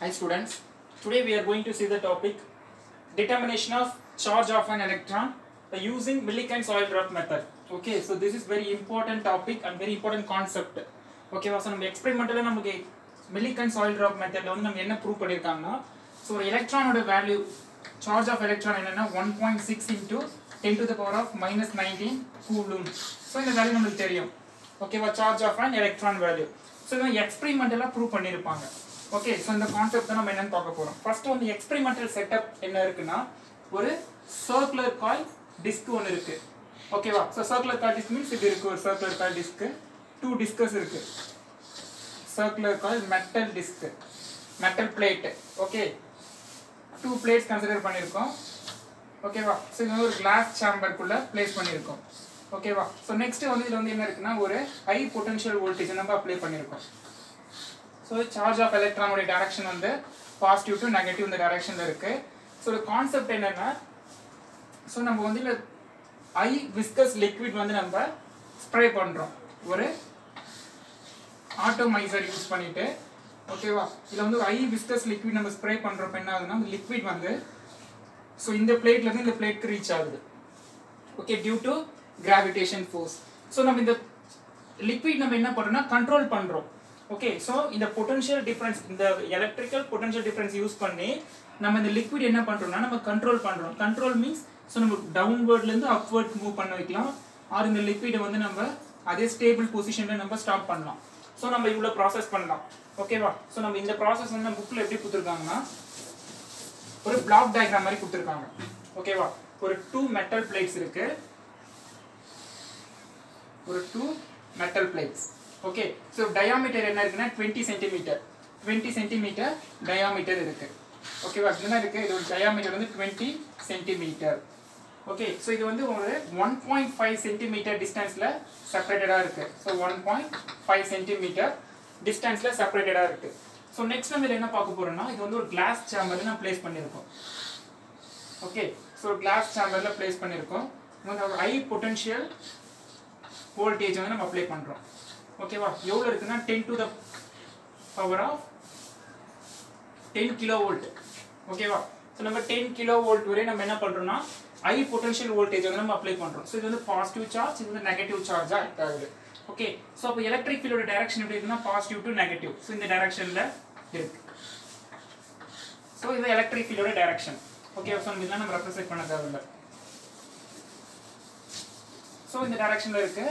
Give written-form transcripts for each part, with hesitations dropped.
Hi students, today we are going to see the topic determination of charge of an electron by using Millikan's oil drop method. Okay, so this is very important topic and very important concept. Okay, so நம்ம experimental நமக்கு Millikan's oil drop method வந்து நம்ம என்ன prove பண்ணிருக்காங்கன்னா so ஒரு electron value charge of electron என்னன்னா 1.6 into 10 to the power of minus 19 coulomb. So இந்த value நமக்கு தெரியும். Okay, charge of an electron value. So இதை experimental prove பண்ணிருப்பாங்க. Okay, so இந்த கான்செப்ட் நம்ம என்னன்னு பார்க்க போறோம். ஃபர்ஸ்ட் வந்து எக்ஸ்பெரிமெண்டல் செட்டப் என்ன இருக்குன்னா ஒரு சர்க்குலர் காயில் டிஸ்க் ஒன்னு இருக்கு. ஓகேவா? So circular coil disc means இது இருக்கு ஒரு circular coil disc. Two discs இருக்கு. Circular coil metal disc. Metal plate. Okay. Two plates consider பண்ணிருக்கோம். ஓகேவா? சோ இது ஒரு கிளாஸ் சேம்பர்க்குள்ள பிளேஸ் பண்ணிருக்கோம். ஓகேவா? சோ நெக்ஸ்ட் வந்து இதுல வந்து என்ன இருக்குன்னா ஒரு ஹை பொட்டன்ஷியல் வோல்டேஜ் நம்ம அப்ளை பண்ணிருக்கோம். So charge of electron ஓட direction வந்து positive to negative இந்த directionல இருக்கு. So the concept என்னன்னா so நம்ம வந்து இல்ல high viscous liquid வந்து நம்ம ஸ்ப்ரே பண்றோம். ஒரு atomizer யூஸ் பண்ணிட்டு ஓகேவா? இதுல வந்து ஒரு high viscous liquid நம்ம ஸ்ப்ரே பண்றப்ப என்ன ஆகுதுன்னா அந்த liquid வந்து so இந்த பிளேட்ல இருந்து இந்த பிளேட்க்கு ரீச் ஆகுது. Okay due to gravitation force. So நம்ம இந்த liquid நம்ம என்ன பண்றோம்னா கண்ட்ரோல் பண்றோம். Okay, so இந்த potential difference இந்த electrical potential difference யூஸ் பண்ணி நம்ம இந்த liquid என்ன பண்றோம்னா நம்ம கண்ட்ரோல் பண்றோம். கண்ட்ரோல் மீன்ஸ் சோ நம்ம டவுன்வர்ட்ல இருந்து அப்வர்ட் மூவ் பண்ண வைக்கலாம். ஆர் இந்த liquid வந்து நம்ம அதே ஸ்டேபிள் பொசிஷன்ல நம்ம ஸ்டாப் பண்ணலாம். சோ நம்ம இவ்வளவு process பண்ணலாம். ஓகேவா? சோ நம்ம இந்த process வந்து புக்ல எப்படி கொடுத்திருக்காங்கன்னா ஒரு பிளாக் டயகிராம் மாதிரி கொடுத்திருக்காங்க. ஓகேவா? ஒரு 2 metal plates இருக்கு. ஒரு 2 metal plates. Okay, so diameter என்ன இருக்குன்னா 20 cm 20 cm diameter இருக்கு. ஓகேவா? என்ன இருக்கு இதோட diameter வந்து 20 cm. ஓகே, so இது வந்து ஒரு 1.5 cm டிஸ்டன்ஸ்ல செப்பரேட்டடா இருக்கு. so 1.5 cm டிஸ்டன்ஸ்ல செப்பரேட்டடா இருக்கு. so next நம்ம என்ன பார்க்க போறோம்னா இது வந்து ஒரு கிளாஸ் சேம்பர்ல நான் பிளேஸ் பண்ணிருக்கோம். ஓகே, so கிளாஸ் சேம்பர்ல பிளேஸ் பண்ணிருக்கோம். வந்து ஒரு ஹை பொட்டன்ஷியல் வோல்டேஜ் வந்து நம்ம அப்ளை பண்றோம். ஓகேவா? எவ்வளவு இருக்குன்னா 10 to the power of 10 kilovolt. ஓகேவா? சோ நம்ம 10 kilovolt வரை நம்ம என்ன பண்றோம்னா ஹை பொட்டன்ஷியல் வோல்டேஜ் வந்து நம்ம அப்ளை பண்றோம். சோ இது வந்து பாசிட்டிவ் சார்ஜ் இது வந்து நெகட்டிவ் சார்ஜா ஆக்ட் ஆகுது. ஓகே, சோ அப்ப எலக்ட்ரிக் ஃபீல்டோட டைரக்ஷன் எப்படி இருக்குன்னா பாசிட்டிவ் டு நெகட்டிவ். சோ இந்த டைரக்ஷன்ல இருக்கு. சோ இது எலக்ட்ரிக் ஃபீல்டோட டைரக்ஷன். ஓகே, சோ இதெல்லாம் நம்ம ரெப்ரசன்ட் பண்ண தேவையில்லை. சோ இந்த டைரக்ஷன்ல இருக்கு.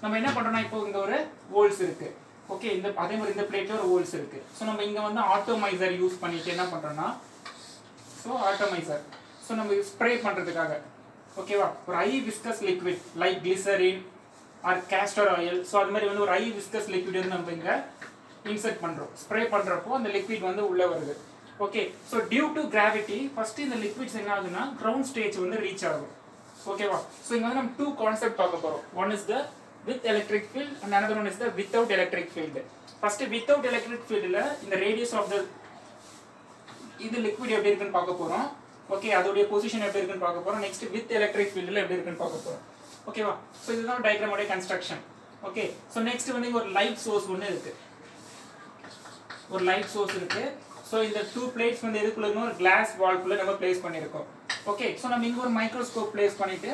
நம்ம என்ன பண்றோம்னா இப்போ இங்க ஒரு ஹோல்ஸ் இருக்கு. ஓகே, இந்த அதே மாதிரி இந்த பிளேட்ல ஒரு ஹோல்ஸ் இருக்கு. சோ நம்ம இங்க வந்து ஆட்டோமைசர் யூஸ் பண்ணிட்டு என்ன பண்றோம்னா சோ ஆட்டோமைசர் சோ நம்ம ஸ்ப்ரே பண்றதுக்காக ஓகேவா ஒரு high viscous liquid like glycerin or castor oil so அது மாதிரி வந்து ஒரு ஹை விஸ்கஸ் லிக்விட் வந்து நம்ம இங்க இன்சர்ட் பண்றோம். ஸ்ப்ரே பண்றப்போ அந்த லிக்விட் வந்து உள்ள வருது. Okay, so due to gravity first இந்த லிக்விட்ஸ் என்ன ஆகுதுன்னா கிரவுண்ட் ஸ்டேஜ் வந்து ரீச் ஆகும். ஓகேவா? சோ இங்க வந்து நம்ம டூ கான்செப்ட் பார்க்க போறோம். One is the with electric field and another one is the without electric field. First without electric field la in the radius of the இது liquid எப்படி இருக்குன்னு பார்க்க போறோம். ஓகே, அதோட பொசிஷன் எப்படி இருக்குன்னு பார்க்க போறோம். நெக்ஸ்ட் with electric field ல எப்படி இருக்குன்னு பார்க்க போறோம். ஓகேவா? சோ இதுதான் டயகிராம் ஓட கன்ஸ்ட்ரக்ஷன். ஓகே, சோ நெக்ஸ்ட் வந்து ஒரு லைட் சோர்ஸ் ஒன்னு இருக்கு. ஒரு லைட் சோர்ஸ் இருக்கு. சோ இந்த டூ பிளேட்ஸ் வந்து எதுக்குள்ள இருக்குன்னா ஒரு கிளாஸ் வால்க்குள்ள நம்ம பிளேஸ் பண்ணிருக்கோம். ஓகே, சோ நம்ம இங்க ஒரு மைக்ரோஸ்கோப் பிளேஸ் பண்ணிட்டு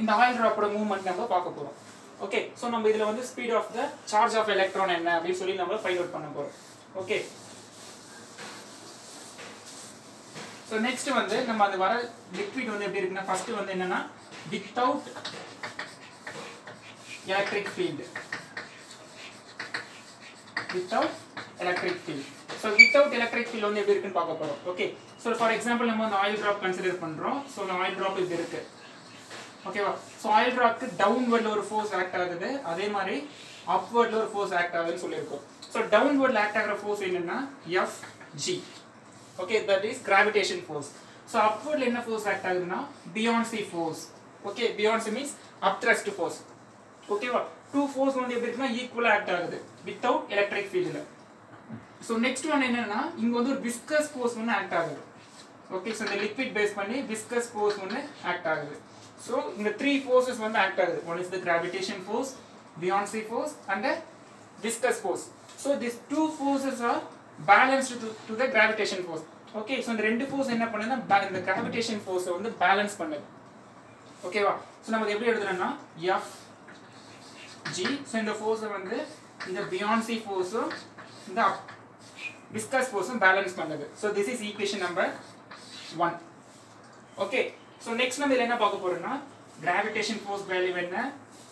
இந்த ஆயில் டிராப்போட மூவ்மெண்ட் நம்ம பார்க்க போறோம். ஓகே, சோ நம்ம இதுல வந்து speed of the charge of electron என்ன அப்படி சொல்லி நம்ம ஃபைண்ட் அவுட் பண்ண போறோம். ஓகே, சோ நெக்ஸ்ட் வந்து நம்ம அது வர லிக்விட் வந்து எப்படி இருக்குன்னா ஃபர்ஸ்ட் வந்து என்னன்னா without electric field without electric field so without electric field வந்து எப்படி இருக்குன்னு பார்க்க போறோம். ஓகே, சோ ஃபார் எக்ஸாம்பிள் நம்ம அந்த ஆயில் டிராப் கன்சிடர் பண்றோம். சோ அந்த ஆயில் டிராப் இது இருக்கு. ஓகேவா? சோ ஆயில் டிராப்க்கு டவுன்வர்ட்ல ஒரு ஃபோர்ஸ் ஆக்ட் ஆகுது. அதே மாதிரி அப்வர்ட்ல ஒரு ஃபோர்ஸ் ஆக்ட் ஆகுதுன்னு சொல்லிருக்கோம். சோ டவுன்வர்ட்ல ஆக்ட் ஆகுற ஃபோர்ஸ் என்னன்னா Fg. Okay, that is gravitation force. So அப்வர்ட்ல என்ன ஃபோர்ஸ் ஆக்ட் ஆகுதுன்னா buoyancy force. Okay, buoyancy means upthrust force. ஓகேவா? டூ ஃபோர்ஸ் வந்து எப்படி இருக்குன்னா ஈக்குவலா ஆக்ட் ஆகுது வித்தவுட் எலக்ட்ரிக் ஃபீல்ட்ல. சோ நெக்ஸ்ட் ஒன் என்னன்னா இங்க வந்து ஒரு விஸ்கஸ் ஃபோர்ஸ் வந்து ஆக்ட் ஆகுது. ஓகே, சோ இந்த லிக்விட் பேஸ் பண்ணி விஸ்கஸ் ஃபோர்ஸ் வந்து ஆக்ட் ஆகுது. So in the three forces வந்து act ஆகுது. One is the gravitation force, buoyancy force and the viscous force. So these two forces are balanced to the gravitation force. Okay, so இந்த ரெண்டு force என்ன பண்ணுதுன்னா இந்த gravitation force வந்து balance பண்ணுது. ஓகேவா? so நம்ம எப்படி எழுதலாம்னா F G, so இந்த force வந்து இந்த buoyancy force இந்த viscous force balance பண்ணுது. so this is equation number 1. okay, so next நம்ம இதல என்ன பார்க்க போறோம்னா gravitation force value என்ன,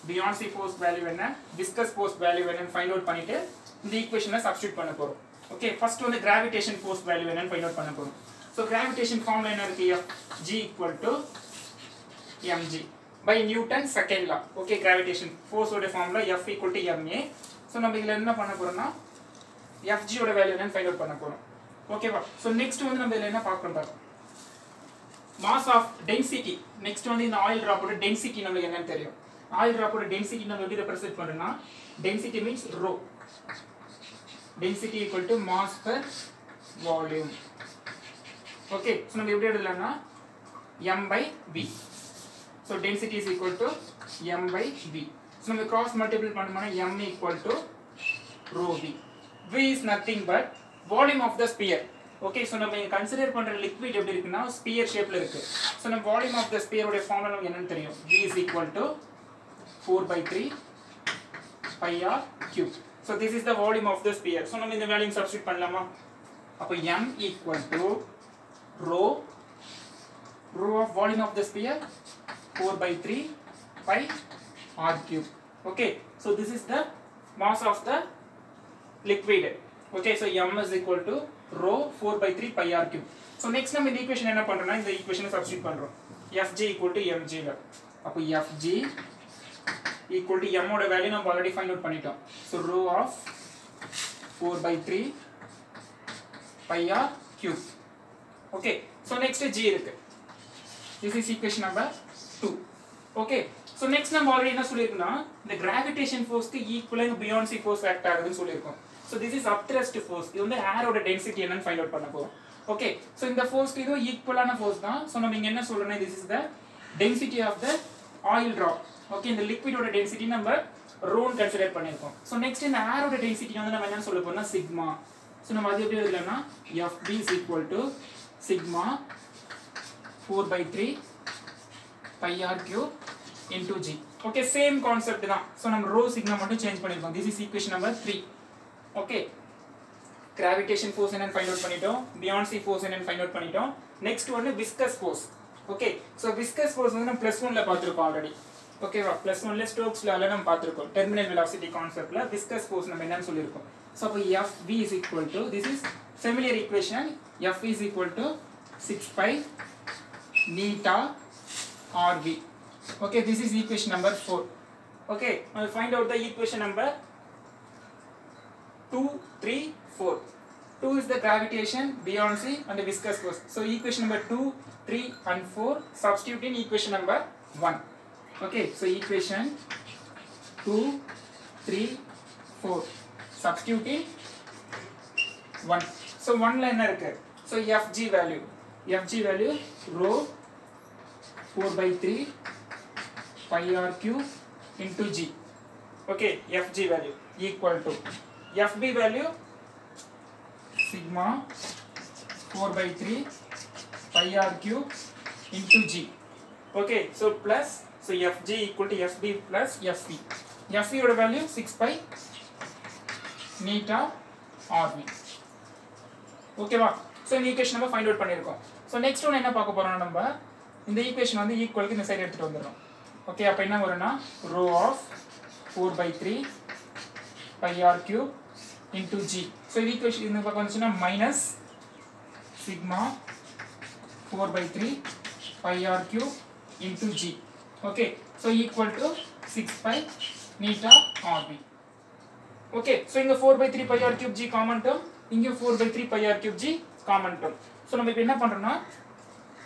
buoyancy force value என்ன, viscous force value என்னன்னு ஃபைண்ட் அவுட் பண்ணிட்டு இந்த ஈக்குவேஷனை சப்ஸ்டிட்யூட் பண்ண போறோம். ஓகே, ஃபர்ஸ்ட் வந்து gravitation force value என்னன்னு ஃபைண்ட் அவுட் பண்ண போறோம். so gravitation formula என்ன இருக்கு, G equal to mg by Newton second law. okay, gravitation force ஓட formula F equal to ma. so நம்ம இதல என்ன பண்ண போறோம்னா Fg ஓட வேல்யூ என்னன்னு ஃபைண்ட் அவுட் பண்ண போறோம். ஓகேவா? so next வந்து நம்ம இதல என்ன பார்க்கறோம் பாருங்க, mass of density. next வந்து இந்த oil drop ஓட density நமக்கு என்னன்னு தெரியும். oil drop ஓட density நம்ம எப்படி ரெப்ரசன்ட் பண்றோம்னா density means rho. density equal to mass per volume. okay, so நம்ம எப்படி எழுதலாம்னா m by v. so density is equal to m by v. so நம்ம cross multiply பண்ணோம்னா m equal to rho v. v is nothing but volume of the sphere. okay, so நம்ம consider பண்ற liquid எப்படி இருக்குன்னா sphere shapeல இருக்கு. so நம்ம volume of the sphere ஓட formula நமக்கு என்னன்னு தெரியும், v is equal to 4/3 pi r cube. so this is the volume of the sphere. so நம்ம இந்த வேல்யூ சப்ஸ்டிட்யூட் பண்ணலாமா, அப்ப m equal to rho of volume of the sphere 4/3 pi r cube. okay, so this is the mass of the liquid. okay, so m is equal to rho 4/3 pi r cube. so next நம்ம இந்த equation என்ன பண்றோம்னா இந்த ஈக்குவேஷனை substitute பண்றோம். Fg equal to mg ல அப்ப Fg equal to m ஓட வேல்யூ நம்ம ஆல்ரெடி ஃபைண்ட் அவுட் பண்ணிட்டோம். so rho of 4/3 pi r cube. okay, so next g இருக்கு. this is equation number 2. okay, so next நம்ம ஆல்ரெடி என்ன சொல்லிருக்கோம்னா இந்த gravitation force க்கு ஈக்குவலா buoyancy force ஆக்ட் ஆகுதுன்னு சொல்லிருக்கோம். so this is upthrust force. இது வந்து air ஓட density என்னன்னு ஃபைண்ட் அவுட் பண்ண போறோம். okay, so இந்த force க்கு இது ஈக்குவலான force தான். so நம்ம இங்க என்ன சொல்றோம்னா this is the density of the oil drop. okay, இந்த liquid ஓட density நம்ம rho ன்னு கன்சிடர் பண்ணிருக்கோம். so next இந்த air ஓட density வந்து நம்ம என்ன சொல்ல போறோம்னா sigma. so நம்ம அது எப்படி எழுதலாம்னா Fb is equal to sigma 4/3 pi r cube into g. okay, same concept தான். so நம்ம rho sigma மட்டும் சேஞ்ச் பண்ணிருக்கோம். this is equation number 3. okay, gravitation force என்னன்னு ஃபைண்ட் அவுட் பண்ணிட்டோம், buoyancy force என்னன்னு ஃபைண்ட் அவுட் பண்ணிட்டோம். next one viscous force. okay, so viscous force வந்து நம்ம +1 ல பாத்துறோம் ஆல்ரெடி. ஓகேவா? +1 ல ஸ்டோக்ஸ் லால நம்ம பாத்துறோம். டெர்மினல் வெலாசிட்டி கான்செப்ட்ல viscous force நம்ம என்னன்னு சொல்லிருக்கோம். so அப்ப Fv is equal to, this is familiar equation, F is equal to 6 pi neta rv. okay, this is equation number 4. okay, now find out the equation number 2, 3, 4. 2 is the gravitation, buoyancy and the viscous force. so equation number 2, 3 and 4 substitute in equation number 1. okay, so equation 2, 3, 4 substitute in 1. so 1 ல என்ன இருக்கு, so Fg value rho 4/3 pi r cube into g. okay, Fg value equal to Fb value sigma 4/3 pi r cube into g. okay, so plus, so Fg equal to Fb plus Fv. Fv ஓட value 6 pi neta rv. ஓகேவா? so இந்த equation நம்ம find out பண்ணிருக்கோம். so next one என்ன பார்க்க போறோம்னா நம்ம இந்த ஈக்குவேஷன் வந்து ஈக்குவலுக்கு இந்த சைடு எடுத்துட்டு வந்துறோம். ஓகே, அப்ப என்ன வரும்னா rho of 4/3 pi r cube into g. so இந்த ஈக்குவேஷன் இந்த பக்கம் வந்துச்சுனா minus sigma 4/3 pi r cube into g. okay, so equal to 6 pi neta rv. okay, so இங்க 4/3 pi r cube g common term, இங்க 4/3 pi r cube g common term. so நம்ம இப்போ என்ன பண்றோம்னா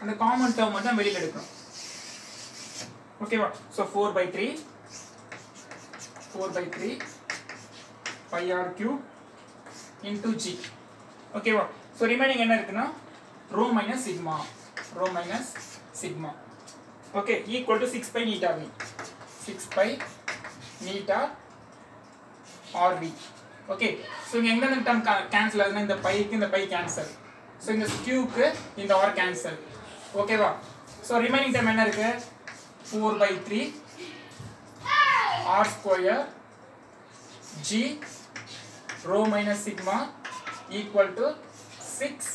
அந்த காமன் டேர்ம் மட்டும் வெளியில எடுக்கணும். ஓகேவா? so 4/3 pi r cube into g. ஓகேவா? so ரிமைனிங் என்ன இருக்குன்னா rho minus sigma. okay, equal to 6 pi neta v. 6 pi neta rv. Okay so இங்கே எங்கே இந்த டேர்ம் கேன்சல் ஆகுதுன்னா இந்த பைக்கு இந்த பை கேன்சல், ஸோ இந்த கியூக்கு இந்த ஆர் கேன்சல். ஓகேவா? ஸோ ரிமைனிங் டேர்ம் என்ன இருக்கு? 4/3 r square g rho minus sigma equal to 6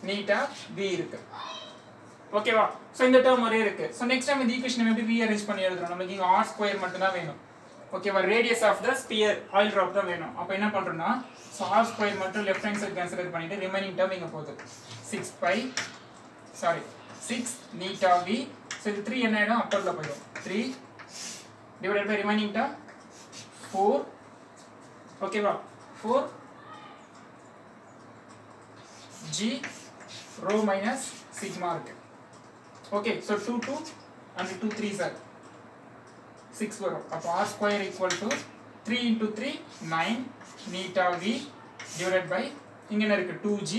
neta v இருக்கு. ஓகேவா? ஸோ இந்த டேர்ம் ஒரே இருக்கு. ஸோ நெக்ஸ்ட் டைம் இந்த ஈக்குவேஷன் எப்படி ரீஅரேஞ்ச் பண்ணி எழுதுறோம்? நமக்கு இங்கே r ஸ்கொயர் மட்டும் தான் வேணும். ஓகேவா? Radius of the sphere oil drop தான் வேணும். அப்போ என்ன பண்றோம்னா ஸோ r ஸ்கொயர் மட்டும் லெஃப்ட் ஹேண்ட் சைடு கன்சிடர் பண்ணிட்டு ரிமைனிங் டேர்ம் இங்கே போகுது 6 neta v. ஸோ இது 3 என்ன ஆயிடும்? அப்பர்ல போயிடும். 3 divided by remaining term 4. ஓகேவா? 4 g rho minus sigma இருக்கு. Okay so 2 2 and 2 3s are 6 வரும். அப்போ r square equal to 3 into 3 9 neta v divided by இங்க என்ன இருக்கு? 2g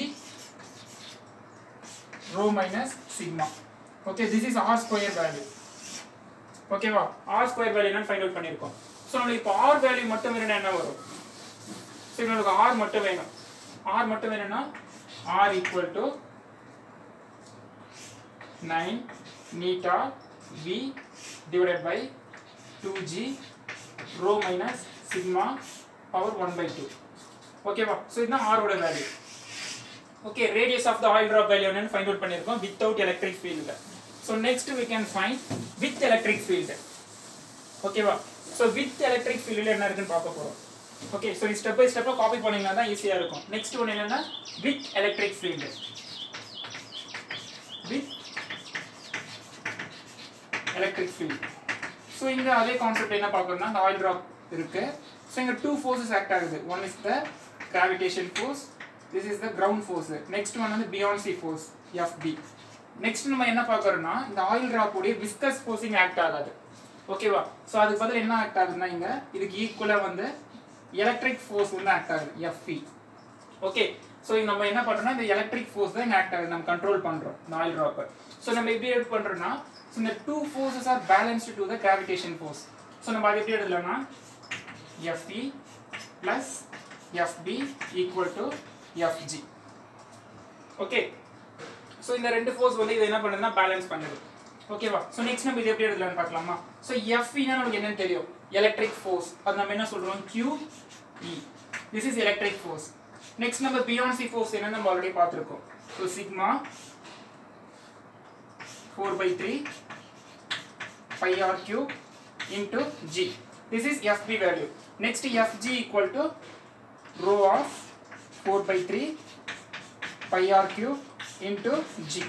rho minus sigma. Okay this is r square value. ஓகேவா? r square value என்னன்னு find out பண்ணிருக்கோம். So நம்மளுக்கு இப்போ r வேல்யூ மட்டும் வேணும்னா என்ன வரும்? ஸோ நம்மளுக்கு r மட்டும் வேணும். r மட்டும் வேணும்னா r equal to 9 neta v divided by 2g rho minus sigma power 1/2. ஓகேவா? ஸோ இதுதான் r ஓட value. Okay radius of the oil drop value என்னன்னு ஃபைண்ட் அவுட் பண்ணிருக்கோம் without electric field. So next we can find with electric field. ஓகேவா? So with electric ஃபீல்டில் என்ன இருக்குன்னு பார்க்க போகிறோம். ஓகே ஸோ ஸ்டெப் பை ஸ்டெப்பாக காப்பி பண்ணிங்கன்னா தான் ஈஸியாக இருக்கும். நெக்ஸ்ட் ஒன்று என்னன்னா with electric field. With electric field. So இங்கே அதே கான்செப்ட் என்ன பார்க்கணும்னா இந்த ஆயில் ட்ராப் இருக்கு. ஸோ இங்கே 2 forces ஆக்ட் ஆகுது. One is the gravitation force, this is the ground force. Next one வந்து பியான்சி ஃபோர்ஸ் FB. நெக்ஸ்ட் நம்ம என்ன பார்க்கறோம்னா இந்த ஆயில் ட்ராப் உடைய விஸ்கஸ் ஃபோர்ஸிங் ஆக்ட் ஆகாது. ஓகேவா? ஸோ அதுக்கு பதில் என்ன ஆக்ட் ஆகுதுன்னா இங்க இதுக்கு ஈக்குவலா வந்து எலக்ட்ரிக் ஃபோர்ஸ் வந்து ஆக்ட் ஆகுது FE. ஓகே ஸோ நம்ம என்ன பண்றோம்னா இந்த எலக்ட்ரிக் ஃபோர்ஸ் தான் இங்க ஆக்ட் ஆகுது, நம்ம கண்ட்ரோல் பண்றோம் இந்த ஆயில் ட்ராப்பை. ஸோ நம்ம எப்படி எடுத்து பண்றோம்னா ஸோ இந்த 2 forces are balanced to the gravitation force. So நம்ம அதை எப்படி எழுதலாம்னா FE plus FB equal to FG. Okay so இந்த ரெண்டு ஃபோர்ஸ் வந்து இது என்ன பண்ணுதுன்னா பேலன்ஸ் பண்ணுது. ஓகேவா? ஸோ நெக்ஸ்ட் நம்ம இது எப்படி எழுதலாம்னு பார்க்கலாமா? ஸோ FEனா நமக்கு என்னன்னு தெரியும், எலக்ட்ரிக் ஃபோர்ஸ். அது நம்ம என்ன சொல்றோம்? QE. This is electric force. Next நம்ம பியான்சி ஃபோர்ஸ் என்னன்னு நம்ம ஆல்ரெடி பார்த்துருக்கோம். So sigma 4/3 pi r cube into g. This is FB value. Next FG equal to rho of 4/3 pi r cube into g.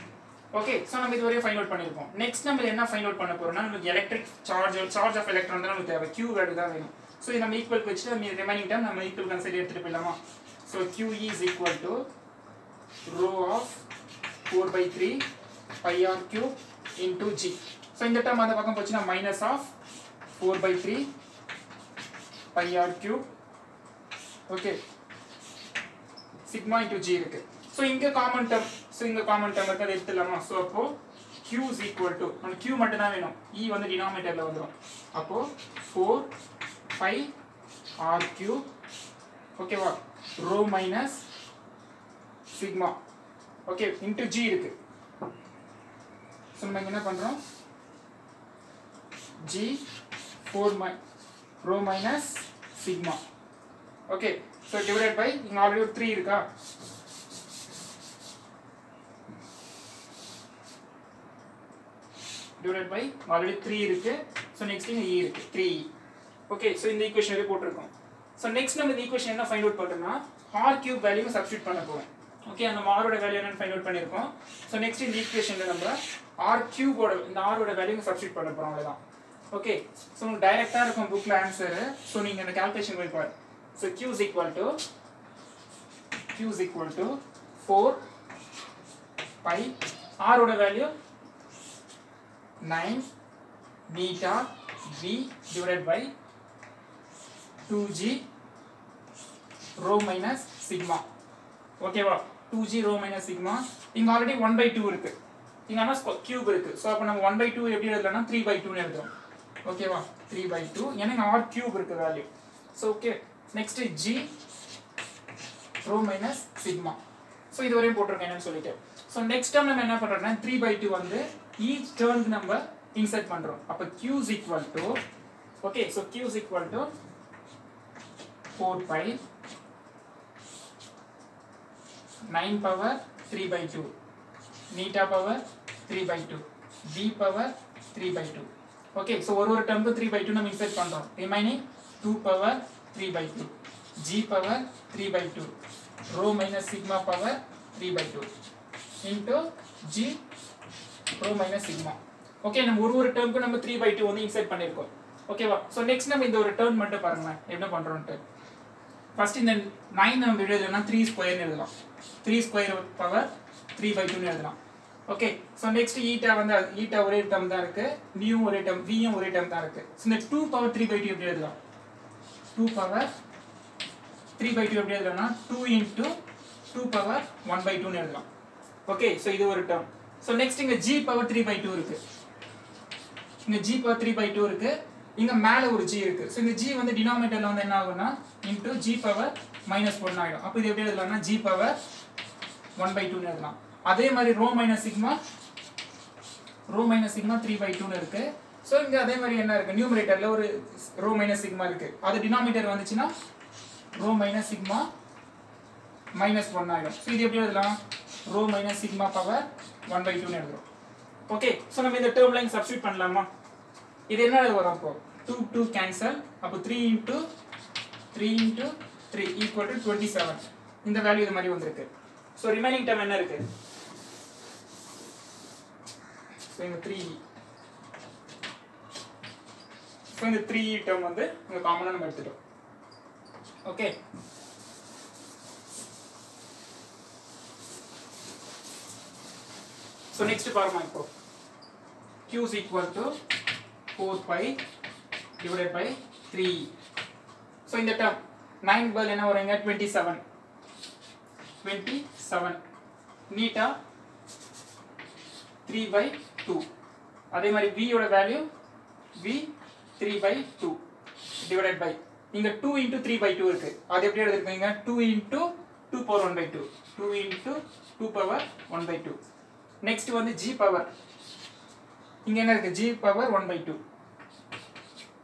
Okay so நம்ம இது வரையும் find out பண்ணியிருக்கோம். Next நம்ம என்ன ஃபைண்ட் அவுட் பண்ண போறோம்னா நமக்கு எலக்ட்ரிக் சார்ஜ் ஆஃப் எலக்ட்ரான் தான் நமக்கு தேவை. Q வேல்யூ தான் வேணும். ஸோ இது நம்ம ஈக்குவல் வச்சுட்டு நம்ம ரிமைனிங் டைம் நம்ம ஈக்குவல் கன்சிடர் எடுத்துட்டு போயிடலாமா? So QE is equal to rho of 4/3 pi r cube into g. So இந்த டைம் அந்த பக்கம் போச்சுன்னா minus of 4/3 pi r cube. Okay sigma into g இருக்கு. ஸோ இங்கே காமன் டேர்ம், ஸோ இங்கே காமன் டேர்ம் இருக்கு, அதை எடுத்துடலாமா? ஸோ அப்போ Q is equal to நமக்கு Q மட்டும் தான் வேணும், E வந்து டினாமினேட்டரில் வந்துடும். அப்போ 4 pi r cube ஓகேவா rho minus sigma okay into G இருக்கு. ஸோ நம்ம இங்கே என்ன பண்ணுறோம்? G 4 rho minus sigma. Okay so divided by இங்கே ஆல்ரெடி 3 இருக்கா? divided by already 3 இருக்கு. so next இங்க e இருக்கு 3e. okay so இந்த ஈக்குவேஷன் அப்படியே போட்டுருக்கோம். so next நம்ம இந்த ஈக்குவேஷன் என்ன ஃபைண்ட் அவுட் பண்றோம்னா r cube வேல்யூ சப்ஸ்டிட்யூட் பண்ண போறோம். ஓகே அந்த r ஓட வேல்யூ என்னன்னு ஃபைண்ட் அவுட் பண்ணிருக்கோம். so next இந்த ஈக்குவேஷன்ல நம்ம r cube ஓட இந்த r ஓட வேல்யூ சப்ஸ்டிட்யூட் பண்ண போறோம் அவ்வளவுதான். ஓகே so உங்களுக்கு டைரக்ட்டா இருக்கும் புக்ல ஆன்சர். so நீங்க இந்த கால்குலேஷன் போய் பாருங்க. so q is equal to 4 pi r ஓட value 9 beta v divided by 2g rho minus sigma. ஓகேவா 2g rho minus sigma. இங்க ஆல்ரெடி 1/2 இருக்கு, இங்க ஆனா கியூப் இருக்கு. சோ அப்ப நம்ம 1/2 எப்படி எழுதலாம்னா 3/2 னு எழுதுறோம். ஓகேவா 3/2 ஏன்னா இங்க r கியூப் இருக்கு value. So okay next g rho minus sigma. So இது வரையும் போட்டுருக்கேன் என்னன்னு சொல்லிட்டு. So next term நம்ம என்ன பண்றோம்னா 3/2 வந்து each term நம்ம insert பண்றோம். அப்ப q is equal to, okay, so q is equal to 4 pi 9 power 3/2 neta power 3/2 b power 3/2. Okay, so ஒரு term 3/2 நம்ம insert பண்றோம். Remaining 2 power 3/2 g power 3/2 rho minus sigma power 3/2 into g rho minus sigma. Okay, நம்ம ஒரு termக்கு நம்ம 3/2 வந்து insert பண்ணிருக்கோம். ஓகேவா? So next நம்ம இந்த ஒரு டர்ம் மட்டும் பாருங்க என்ன பண்றோம்னு. ஃபர்ஸ்ட் இந்த 9 நம்ம எழுதணும்னா 3 ஸ்கொயர் எழுதலாம். 3 ஸ்கொயர் பவர் 3/2 னு எழுதலாம். ஓகே, சோ நெக்ஸ்ட் ஈட்டா வந்து ஈட்டா ஒரே டேர்ம் தான் இருக்கு, நியூ ஒரே டேர்ம், v யும் ஒரே டேர்ம் தான் இருக்கு. சோ இந்த 2 பவர் 3/2 எப்படி எழுதலாம்? 2 பவர் 3/2 எப்படி எழுதலாம்னா 2 into 2 பவர் 1/2 னு எழுதலாம். ஓகே, சோ இது ஒரு டேர்ம். சோ நெக்ஸ்ட் இங்க g பவர் 3/2 இருக்கு. இங்க g பவர் 3/2 இருக்கு. இங்க மேல ஒரு g இருக்கு. சோ இந்த g வந்து டினாமினேட்டர்ல வந்து என்ன ஆகும்னா into g பவர் -1 ஆயிடும். அப்ப இது எப்படி எழுதலாம்னா g பவர் 1/2 னு எழுதலாம். அதே மாதிரி rho minus sigma 3/2 னு இருக்கு. சோ இங்க அதே மாதிரி என்ன இருக்கு, நியூமரேட்டர்ல ஒரு rho minus sigma இருக்கு. அது டினாமினேட்டர் வந்துச்சுனா rho minus sigma -1 ஆயிடும். சோ இது எப்படி எழுதலாம்? rho minus sigma பவர் 1/2 னு எழுதுறோம். ஓகே, சோ நம்ம இந்த டேர்ம் லைன் சப்ஸ்டிட்யூட் பண்ணலாமா? இது என்ன வரும் அப்போ 2 கேன்சல். அப்போ 3 into 3 equal to 27. இந்த வேல்யூ இது மாதிரி வந்திருக்கு. சோ ரிமைனிங் டேர்ம் என்ன இருக்கு? சோ இந்த 3e. சோ இந்த 3e டேர்ம் வந்து இங்க காமனா நம்ம எடுத்துட்டோம். ஓகே, சோ நெக்ஸ்ட் பாருங்க இப்போ q is equal to 4 pi divided by 3e. So in the term 9 பதில் என்ன வருங்க 27 neta 3/2. அதே மாதிரி v யோட வேல்யூ v 3/2 divided by இங்க 2 into 3/2 இருக்கு. அது எப்படி எழுதிருக்கீங்க? 2 into 2 power 1/2 2 into 2 power 1/2. next வந்து g பவர் இங்க என்ன இருக்கு? g power 1/2.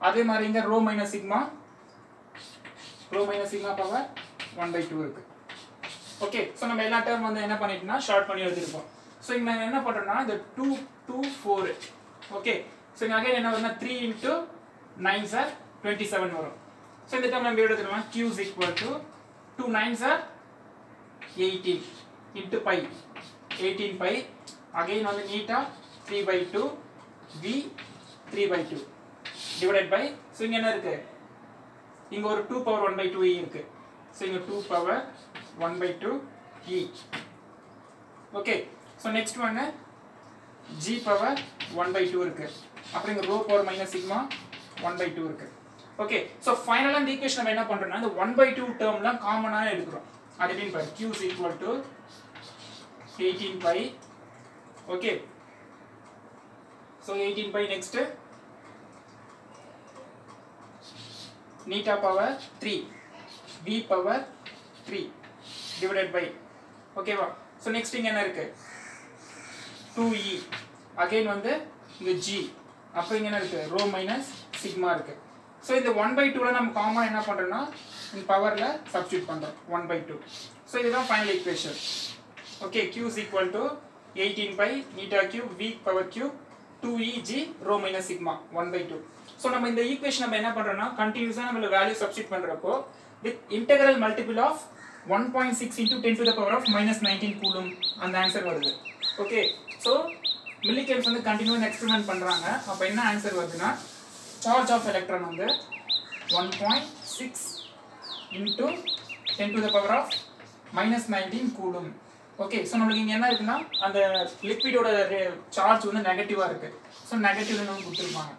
அதே மாதிரி இங்க rho minus sigma பவர் 1/2 இருக்கு. ஓகே, சோ நம்ம எல்லா டேர்ம் வந்து என்ன பண்ணிட்டோம்னா ஷார்ட் பண்ணி எழுதிருப்போம். சோ இங்க நான் என்ன பண்றேன்னா இந்த 2 2 4. ஓகே, சோ இங்க அகைன் என்ன வரும்னா 3 into 9s are 27 வரும். சோ இந்த டேர்ம் நம்ம எழுதுறோம் q is equal to 2 9s are 18 into pi 18 pi again வந்து neta 3/2 v 3/2 divided by, so இங்க என்ன இருக்கு? இங்க ஒரு 2 power 1/2 e இருக்கு. so இங்க 2 power 1/2 e. Okay, so next one g power 1/2 இருக்கு. அப்புறம் இங்க rho power minus sigma 1/2 இருக்கு. ஓகே, so ஃபைனலா இந்த ஈக்குவேஷன் நம்ம என்ன பண்றோம்னா இந்த 1/2 டேர்ம்லாம் காமனா எடுக்கிறோம். அது எப்படின்னு பாரு. q is equal to 18 pi. Okay, so 18 pi next neta power 3 v power 3 divided by, ஓகேவா? so next இங்க என்ன இருக்கு? 2e again வந்து இங்க g, அப்ப இங்க என்ன இருக்கு? rho minus sigma இருக்கு. so இந்த 1/2 ல நம்ம காமனா என்ன பண்றோம்னா இந்த பவர்ல சப்ஸ்டிட்யூட் பண்றோம் 1/2. so இதுதான் final equation. Okay, q is equal to 18 pi neta cube v power cube 2e g rho minus sigma 1/2. so நம்ம இந்த ஈக்குவேஷன் நம்ம என்ன பண்றோம்னா கண்டினியூஸா நம்ம வேல்யூ சப்ஸ்டிட்யூட் பண்றப்போ with integral multiple of 1.6 into 10 to the power of -19 coulomb அந்த answer வருது. ஓகே, so மில்லிகெல்ஸ் வந்து கண்டினியூவா எக்ஸ்பெரிமென்ட் பண்றாங்க. அப்ப என்ன ஆன்சர் வருதுன்னா சார்ஜ் ஆஃப் எலக்ட்ரான் வந்து 1.6 into 10 to the power of -19 coulomb. Okay, so நமக்கு இங்க என்ன இருக்குன்னா அந்த லிக்விடோட சார்ஜ் வந்து நெகட்டிவா இருக்கு. சோ நெகட்டிவ்ல நம்ம கொடுத்திருப்பாங்க.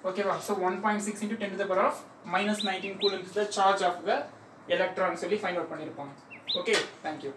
ஓகேவா? So 1.6 into 10 to the power of -19 coulomb is the charge of the electron சொல்லி ஃபைண்ட் அவுட் பண்ணிருப்பாங்க. Okay, thank you.